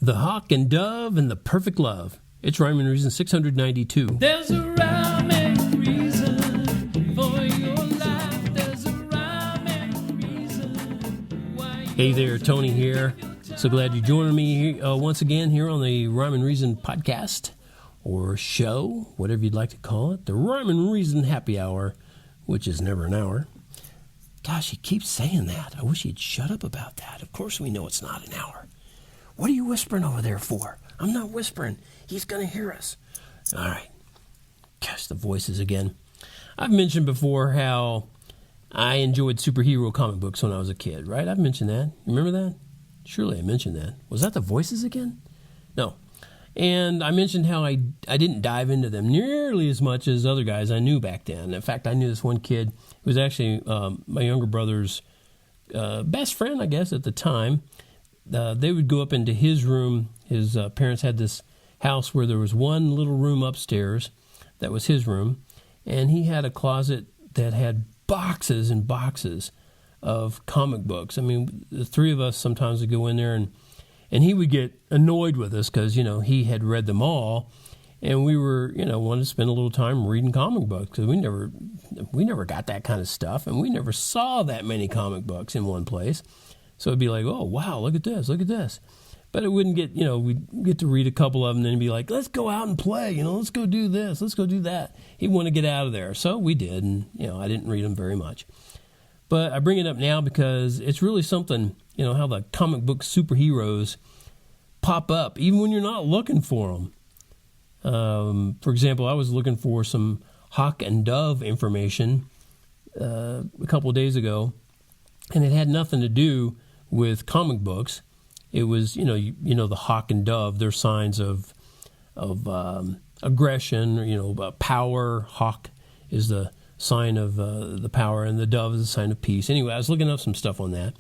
The Hawk and Dove and the Perfect Love. It's Rhyme and Reason 692. There's a rhyme and reason for your life. There's a rhyme and reason why. Hey there, Tony here. So glad you're joining me once again here on the Rhyme and Reason podcast or show, whatever you'd like to call it. The Rhyme and Reason Happy Hour, which is never an hour. Gosh, he keeps saying that. I wish he'd shut up about that. Of course we know it's not an hour. What are you whispering over there for? I'm not whispering. He's going to hear us. All right. Gosh, the voices again. I've mentioned before how I enjoyed superhero comic books when I was a kid, right? I've mentioned that. Remember that? Surely I mentioned that. Was that the voices again? No. And I mentioned how I didn't dive into them nearly as much as other guys I knew back then. In fact, I knew this one kid who was actually my younger brother's best friend, I guess, at the time. They would go up into his room. His parents had this house where there was one little room upstairs that was his room, and he had a closet that had boxes and boxes of comic books. I mean, the three of us sometimes would go in there, and he would get annoyed with us because, he had read them all, and we were, wanted to spend a little time reading comic books because we never got that kind of stuff, and we never saw that many comic books in one place. So it'd be like, oh, wow, look at this, look at this. But it wouldn't get, we'd get to read a couple of them and then be like, let's go out and play, let's go do this, let's go do that. He'd want to get out of there. So we did, and, I didn't read them very much. But I bring it up now because it's really something, how the comic book superheroes pop up, even when you're not looking for them. For example, I was looking for some Hawk and Dove information a couple of days ago, and it had nothing to do with comic books. It was, the hawk and dove, they're signs of aggression, power. Hawk is the sign of the power, and the dove is the sign of peace. Anyway, I was looking up some stuff on that.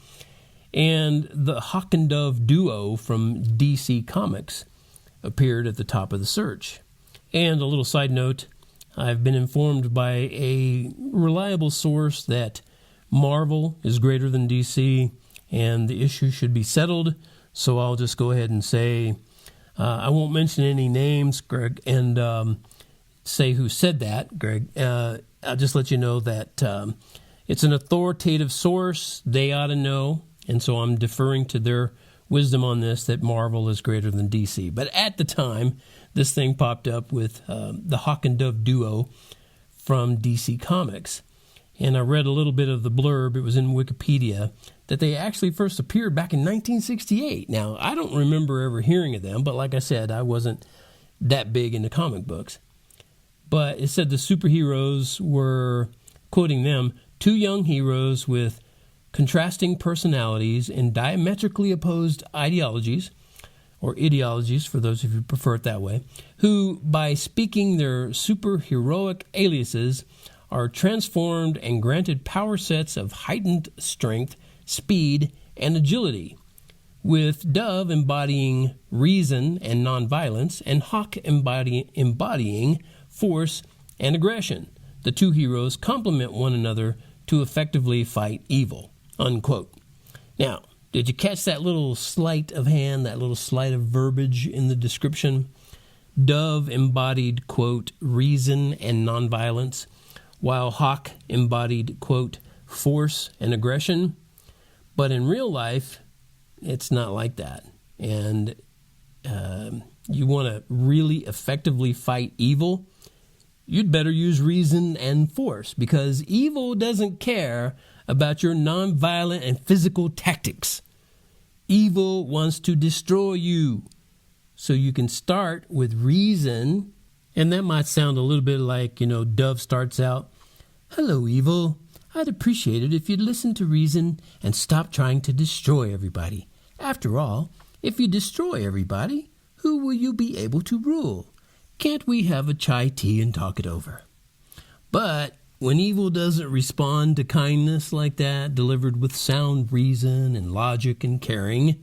And the Hawk and Dove duo from DC Comics appeared at the top of the search. And a little side note, I've been informed by a reliable source that Marvel is greater than DC, and the issue should be settled. So I'll just go ahead and say, I won't mention any names, Greg, and say who said that, Greg. I'll just let you know that it's an authoritative source. They ought to know, and so I'm deferring to their wisdom on this, that Marvel is greater than DC. But at the time, this thing popped up with the Hawk and Dove duo from DC Comics. And I read a little bit of the blurb, it was in Wikipedia, that they actually first appeared back in 1968. Now, I don't remember ever hearing of them, but like I said, I wasn't that big into comic books. But it said the superheroes were, quoting them, two young heroes with contrasting personalities and diametrically opposed ideologies, or ideologies for those of you who prefer it that way, who, by speaking their superheroic aliases, are transformed and granted power sets of heightened strength, speed, and agility, with Dove embodying reason and nonviolence, and Hawk embodying force and aggression. The two heroes complement one another to effectively fight evil, unquote. Now, did you catch that little sleight of hand, that little sleight of verbiage in the description? Dove embodied, quote, reason and nonviolence, while Hawk embodied, quote, force and aggression. But in real life, it's not like that. And you want to really effectively fight evil, you'd better use reason and force, because evil doesn't care about your nonviolent and physical tactics. Evil wants to destroy you. So you can start with reason, and that might sound a little bit like, Dove starts out, "Hello, evil. I'd appreciate it if you'd listen to reason and stop trying to destroy everybody. After all, if you destroy everybody, who will you be able to rule? Can't we have a chai tea and talk it over?" But when evil doesn't respond to kindness like that, delivered with sound reason and logic and caring,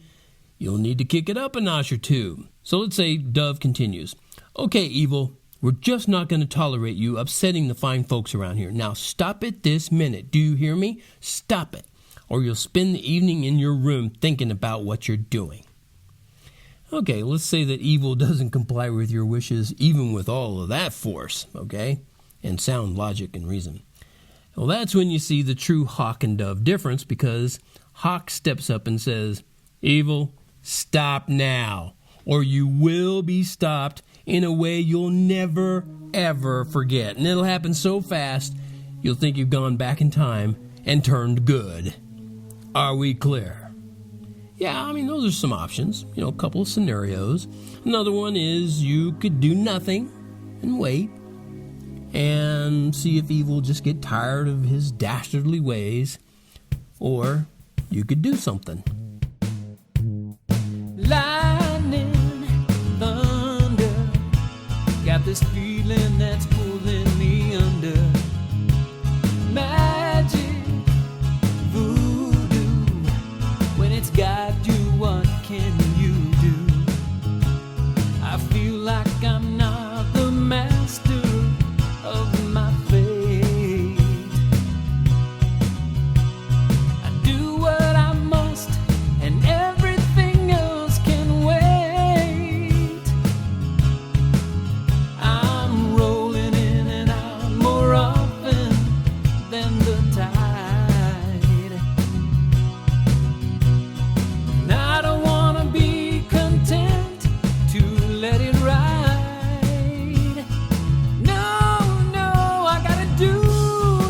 you'll need to kick it up a notch or two. So let's say Dove continues, "Okay, evil, we're just not going to tolerate you upsetting the fine folks around here. Now stop it this minute. Do you hear me? Stop it, or you'll spend the evening in your room thinking about what you're doing." Okay, let's say that evil doesn't comply with your wishes, even with all of that force, okay, and sound logic and reason. Well, that's when you see the true hawk and dove difference, because hawk steps up and says, evil, stop now, or you will be stopped in a way you'll never, ever forget. And it'll happen so fast, you'll think you've gone back in time and turned good. Are we clear? Yeah, I mean, those are some options, a couple of scenarios. Another one is you could do nothing and wait and see if evil will just get tired of his dastardly ways, or you could do something. Lightning, thunder, got this feeling that's pulling me under. Magic, voodoo, when it's got you, what can you do? I feel like I'm not the master of my fate. I do what I must, and everything else can wait. I'm rolling in and out more often than the tide. And I don't wanna be content to let it ride. No, I gotta do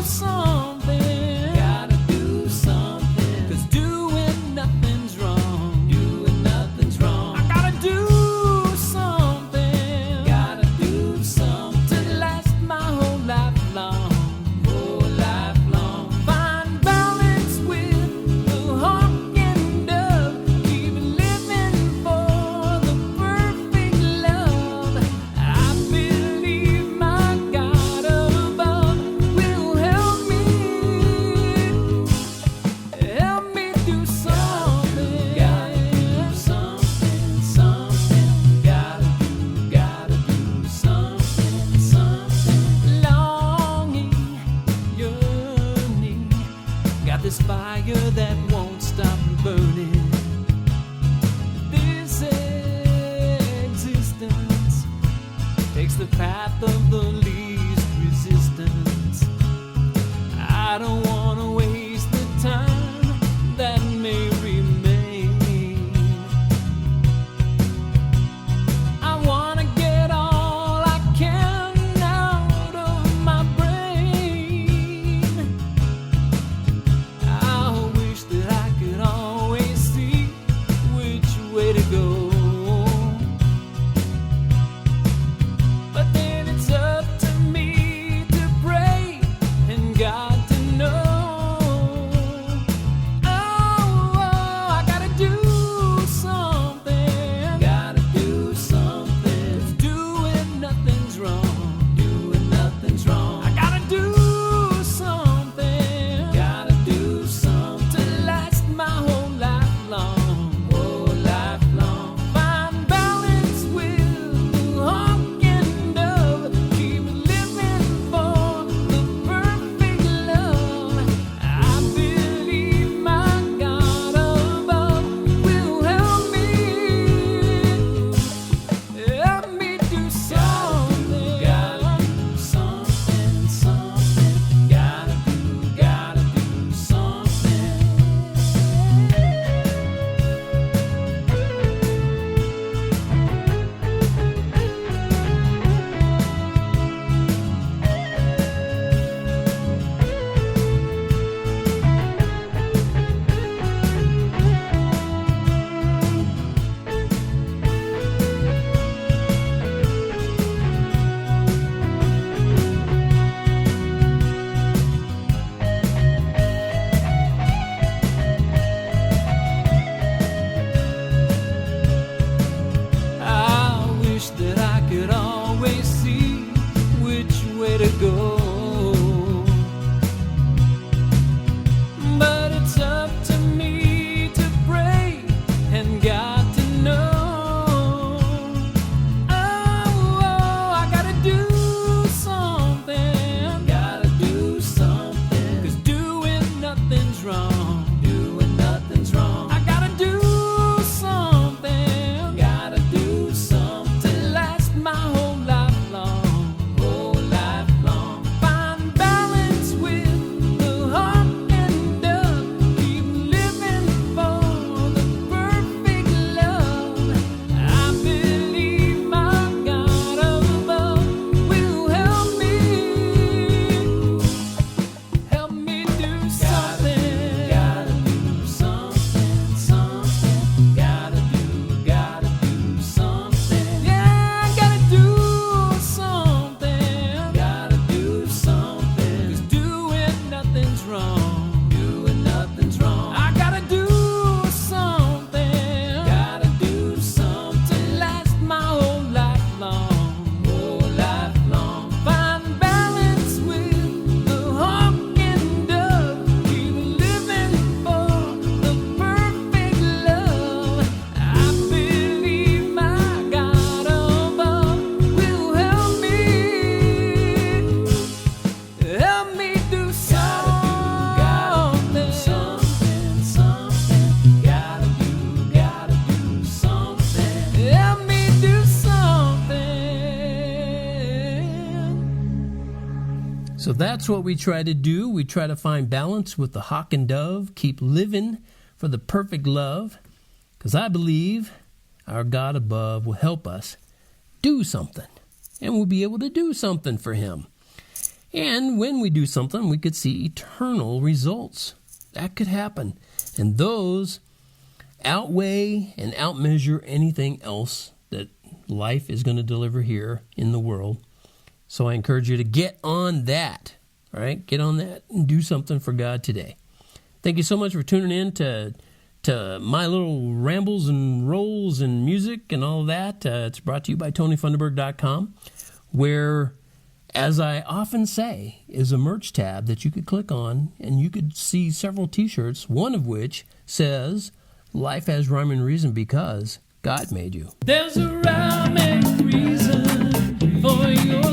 something. Gotta do something. 'Cause doing nothing's wrong. Doing nothing's wrong. I gotta do something. Gotta do something to last my whole life long. Whole life long. Find balance with the hawk and dove. Keep living for the perfect love. I believe my God above will help me do something. Gotta do something, something. Gotta do something. Longing, yearning, got this fire that won't stop burning. This existence takes the path of the least resistance. I don't wanna waste the time that may remain. I wanna get all I can out of my brain. I wish that I could always see which way to go. But then it's up So that's what we try to do. We try to find balance with the hawk and dove, keep living for the perfect love, because I believe our God above will help us do something, and we'll be able to do something for him. And when we do something, we could see eternal results. That could happen. And those outweigh and outmeasure anything else that life is going to deliver here in the world. So I encourage you to get on that. All right? Get on that and do something for God today. Thank you so much for tuning in to my little rambles and rolls and music and all that. It's brought to you by TonyFunderburk.com, where, as I often say, is a merch tab that you could click on, and you could see several T-shirts, one of which says, "Life has rhyme and reason because God made you." There's a rhyme and reason for your